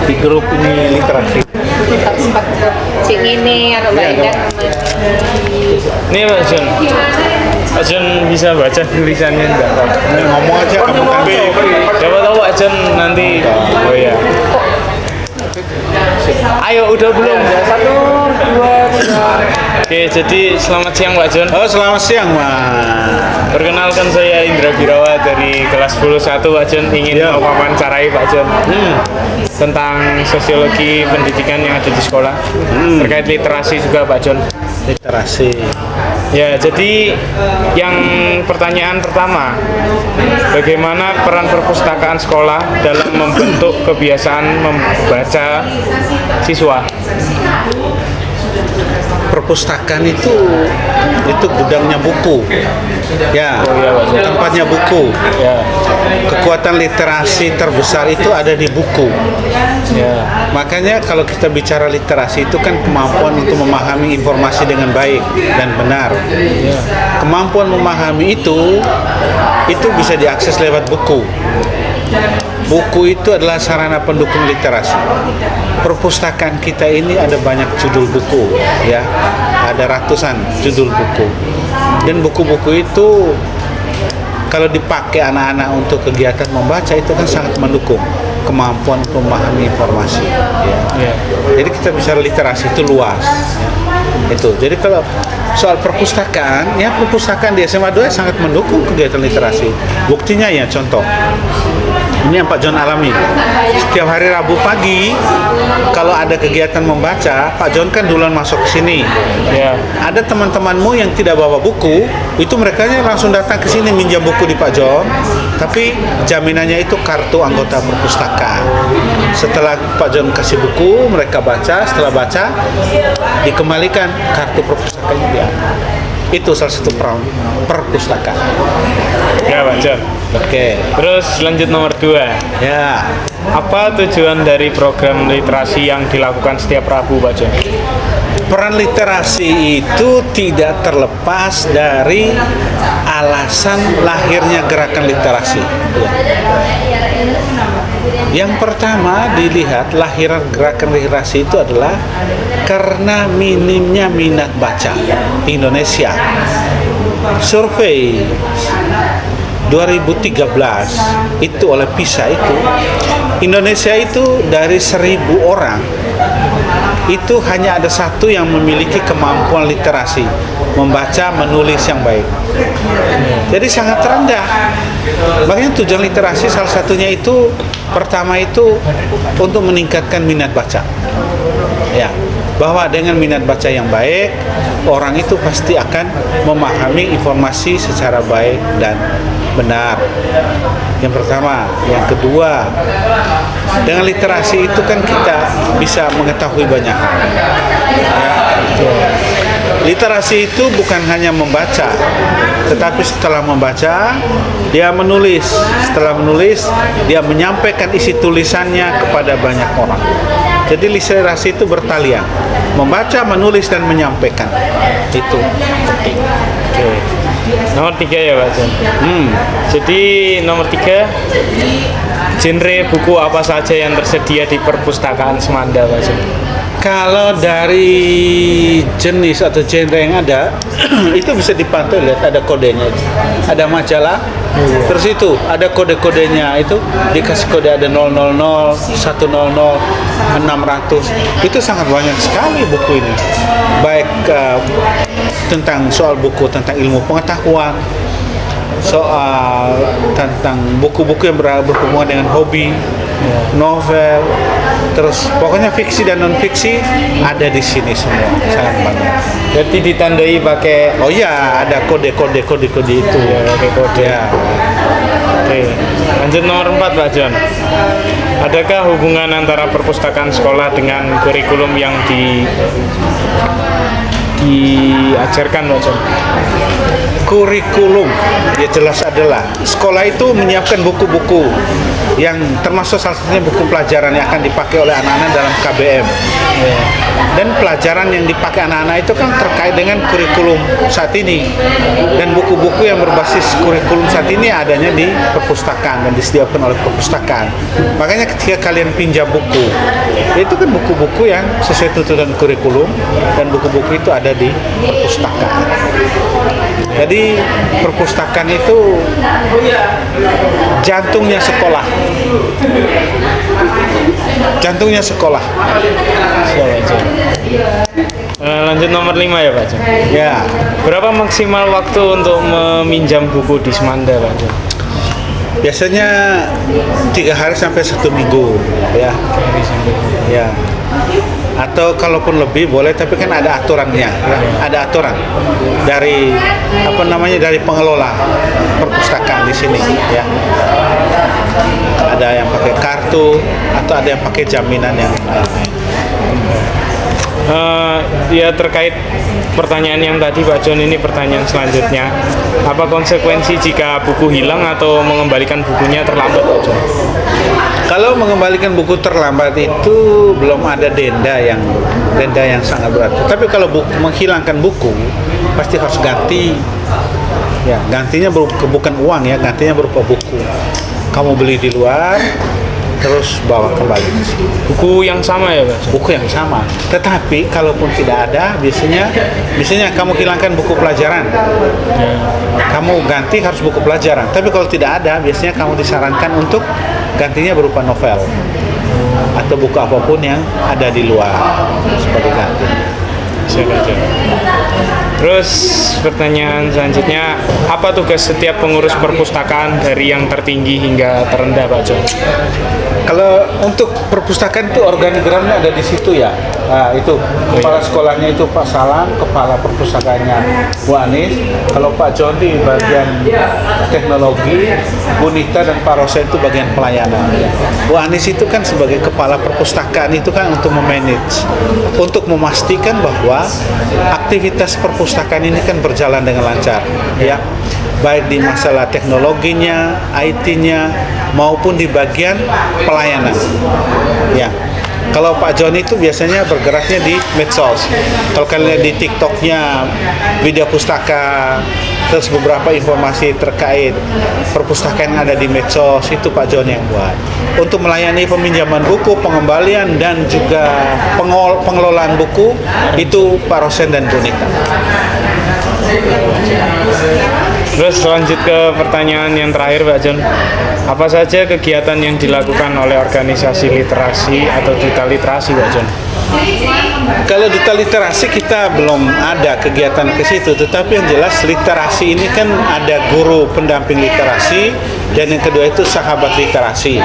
di grup ini literasi. Sempat cing ini atau Mbak Indah kemana? Nih Pak John. Pak John bisa baca tulisannya enggak? Ngomong aja kamu kan. Coba tahu Pak John nanti. Oh iya. Ayo udah belum? 1, 2, 3. Oke, jadi selamat siang Pak John. Oh, selamat siang, Mas. Perkenalkan saya Indra Birawa dari kelas 10-1 Pak John, ingin mewawancarai Pak John tentang sosiologi pendidikan yang ada di sekolah terkait literasi juga Pak John. Literasi. Ya, jadi yang pertanyaan pertama, bagaimana peran perpustakaan sekolah dalam membentuk kebiasaan membaca siswa? Perpustakaan itu gudangnya buku, ya, Oh iya, Pak. tempatnya buku. Ya, Kekuatan literasi terbesar itu ada di buku. ya, Makanya kalau kita bicara literasi itu kan kemampuan untuk memahami informasi dengan baik dan benar. Kemampuan memahami itu bisa diakses lewat buku. Buku itu adalah sarana pendukung literasi. Perpustakaan kita ini ada banyak judul buku, ya, ada ratusan judul buku. Dan buku-buku itu kalau dipakai anak-anak untuk kegiatan membaca itu kan sangat mendukung kemampuan untuk memahami informasi. Ya. ya. Jadi kita bicara literasi itu luas. Ya. Itu. Jadi kalau soal perpustakaan, ya perpustakaan di SMA 2 sangat mendukung kegiatan literasi. Buktinya ya contoh. Ini yang Pak John alami. Setiap hari Rabu pagi, kalau ada kegiatan membaca, Pak John kan duluan masuk ke sini. Ya. Ada teman-temanmu yang tidak bawa buku, itu mereka langsung datang ke sini minjam buku di Pak John. Tapi jaminannya itu kartu anggota perpustakaan. Setelah Pak John kasih buku, mereka baca. Setelah baca, dikembalikan kartu perpustakaannya dia. Itu salah satu peran perpustakaan. Ya Pak John. Oke. Terus lanjut nomor 2. Ya. Apa tujuan dari program literasi yang dilakukan setiap Rabu Pak John? Peran literasi itu tidak terlepas dari alasan lahirnya gerakan literasi. Yang pertama dilihat lahiran gerakan literasi itu adalah karena minimnya minat baca Indonesia. Survei 2013 itu oleh PISA itu Indonesia itu dari 1.000 orang itu hanya ada satu yang memiliki kemampuan literasi, membaca, menulis yang baik. Jadi sangat rendah. Makanya tujuan literasi salah satunya itu pertama itu untuk meningkatkan minat baca. Ya, bahwa dengan minat baca yang baik, orang itu pasti akan memahami informasi secara baik dan benar. Yang pertama, yang kedua, dengan literasi itu kan kita bisa mengetahui banyak hal. Ya. Literasi itu bukan hanya membaca, tetapi setelah membaca, dia menulis. Setelah menulis, dia menyampaikan isi tulisannya kepada banyak orang. Jadi literasi itu bertalian, membaca, menulis, dan menyampaikan. Itu. Oke. Nomor 3 ya Pak John. Jadi nomor 3, genre buku apa saja yang tersedia di perpustakaan Semanda Pak John? Kalau dari jenis atau genre yang ada, itu bisa dipantau, lihat ada kodenya, ada majalah, terus itu ada kode-kodenya, itu dikasih kode ada 000, 100, 600, itu sangat banyak sekali buku ini, baik tentang soal buku tentang ilmu pengetahuan, soal tentang buku-buku yang berhubungan dengan hobi, novel, terus pokoknya fiksi dan non fiksi ada di sini semua, sangat banyak. Jadi ditandai pakai Oh ya, ada kode-kode itu. ya, pakai kode. Ya. Oke. Lanjut nomor 4 Pak John. Adakah hubungan antara perpustakaan sekolah dengan kurikulum yang diajarkan Pak John? kurikulum, ya jelas adalah sekolah itu menyiapkan buku-buku yang termasuk salah satunya buku pelajaran yang akan dipakai oleh anak-anak dalam KBM. Dan pelajaran yang dipakai anak-anak itu kan terkait dengan kurikulum saat ini. Dan buku-buku yang berbasis kurikulum saat ini adanya di perpustakaan dan disediakan oleh perpustakaan. Makanya ketika kalian pinjam buku, itu kan buku-buku yang sesuai tuntutan kurikulum dan buku-buku itu ada di perpustakaan. Jadi perpustakaan itu jantungnya sekolah. Jantungnya sekolah. Lanjut nomor 5 ya Pak Jon. Ya, Berapa maksimal waktu untuk meminjam buku di Semanda Pak Jon? biasanya 3 hari sampai 1 minggu, ya. Ya. Atau kalaupun lebih boleh, tapi kan ada aturannya, ya. Ada aturan dari dari pengelola perpustakaan di sini, ya. Ada yang pakai kartu atau ada yang pakai jaminan yang lain-lain. Ya terkait pertanyaan yang tadi Pak Jon, ini pertanyaan selanjutnya. Apa konsekuensi jika buku hilang atau mengembalikan bukunya terlambat Pak Jon? Kalau mengembalikan buku terlambat itu belum ada denda yang sangat berat. Tapi kalau menghilangkan buku pasti harus ganti. Ya, gantinya bukan uang ya, gantinya berupa buku. Kamu beli di luar, terus bawa kembali ke sini. Buku yang sama ya Pak Jon? Buku yang sama. Tetapi kalaupun tidak ada, biasanya kamu hilangkan buku pelajaran. Kamu ganti harus buku pelajaran. Tapi kalau tidak ada, biasanya kamu disarankan untuk gantinya berupa novel atau buku apapun yang ada di luar sebagai ganti. Terus pertanyaan selanjutnya, apa tugas setiap pengurus perpustakaan dari yang tertinggi hingga terendah Pak Jon? Kalau untuk perpustakaan itu organigramnya ada di situ ya. Nah, itu kepala sekolahnya itu Pak Salam, kepala perpustakaannya Bu Anis. Kalau Pak Jon di bagian teknologi, Bu Nita dan Pak Rosa itu bagian pelayanan. Bu Anis itu kan sebagai kepala perpustakaan itu kan untuk memanage, untuk memastikan bahwa aktivitas perpustakaan ini kan berjalan dengan lancar, ya. Baik di masalah teknologinya, IT-nya, maupun di bagian pelayanan. Ya. Kalau Pak Jon itu biasanya bergeraknya di medsos. Kalau kalian lihat di TikTok-nya video pustaka, terus beberapa informasi terkait perpustakaan yang ada di medsos, itu Pak Jon yang buat. Untuk melayani peminjaman buku, pengembalian, dan juga pengelolaan buku, itu Pak Rosen dan Bonita. Terus lanjut ke pertanyaan yang terakhir Pak Jon. Apa saja kegiatan yang dilakukan oleh organisasi literasi atau duta literasi Pak Jon? Kalau duta literasi kita belum ada kegiatan ke situ, tetapi yang jelas literasi ini kan ada guru pendamping literasi dan yang kedua itu sahabat literasi.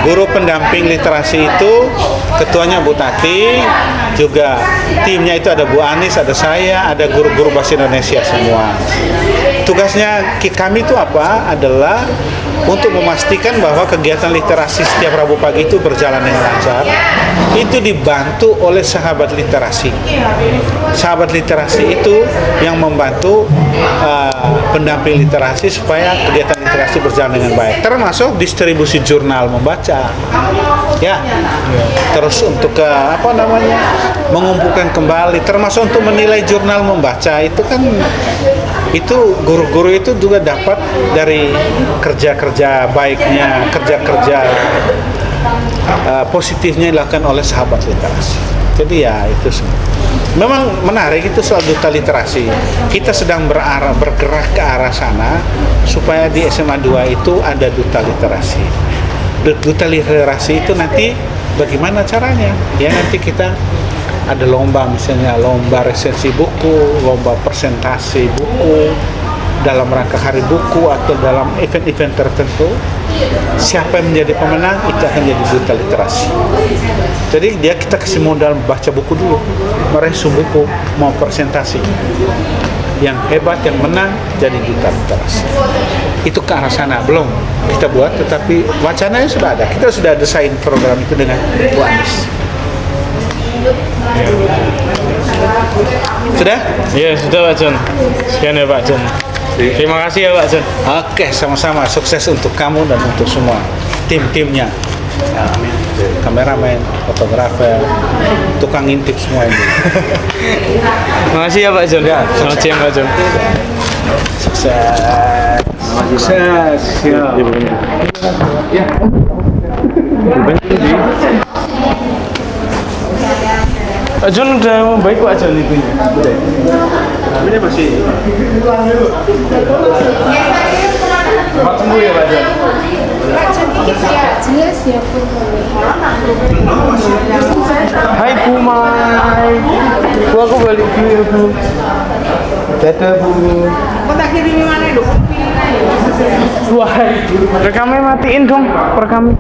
Guru pendamping literasi itu ketuanya Bu Tati, juga timnya itu ada Bu Anis, ada saya, ada guru-guru bahasa Indonesia semua. Tugasnya kami itu apa? Adalah untuk memastikan bahwa kegiatan literasi setiap Rabu pagi itu berjalan dengan lancar. Itu dibantu oleh sahabat literasi. Sahabat literasi itu yang membantu pendamping literasi supaya kegiatan literasi berjalan dengan baik. Termasuk distribusi jurnal membaca, ya. Terus untuk mengumpulkan kembali, termasuk untuk menilai jurnal membaca itu kan. Itu guru-guru itu juga dapat dari kerja-kerja baiknya, kerja-kerja positifnya dilakukan oleh sahabat literasi. Jadi ya itu semua. Memang menarik itu soal duta literasi. Kita sedang bergerak ke arah sana supaya di SMA 2 itu ada duta literasi. Duta literasi itu nanti bagaimana caranya? Ya nanti kita ada lomba, misalnya lomba resensi buku, lomba presentasi buku dalam rangka hari buku atau dalam event-event tertentu. Siapa yang menjadi pemenang itu akan jadi duta literasi. Jadi kita kasih modal baca buku dulu, meresum buku, mau presentasi. Yang hebat, yang menang jadi duta literasi. Itu ke arah sana belum kita buat, tetapi wacananya sudah ada. Kita sudah desain program itu dengan Bu Anis. Sudah? Iya, sudah Pak John. Sekian ya Pak John. Terima kasih ya Pak John. Oke, sama-sama. Sukses untuk kamu dan untuk semua tim-timnya. Ya, amin. Kameramen, fotografer, tukang intip semua ini. Terima kasih ya Pak John. Ya, Selamat siang Pak John. Sukses. Sukses. Ya. Pak John udah membaik Pak John itu. Ini masih. Cepat sembuh ya Pak John. jelas ya Bu. Hai Bu Mai. Bu aku balik dulu ya Bu. Dadah Bu. Kok tak kirim mana lho? Wah, rekamnya matiin dong, rekamnya.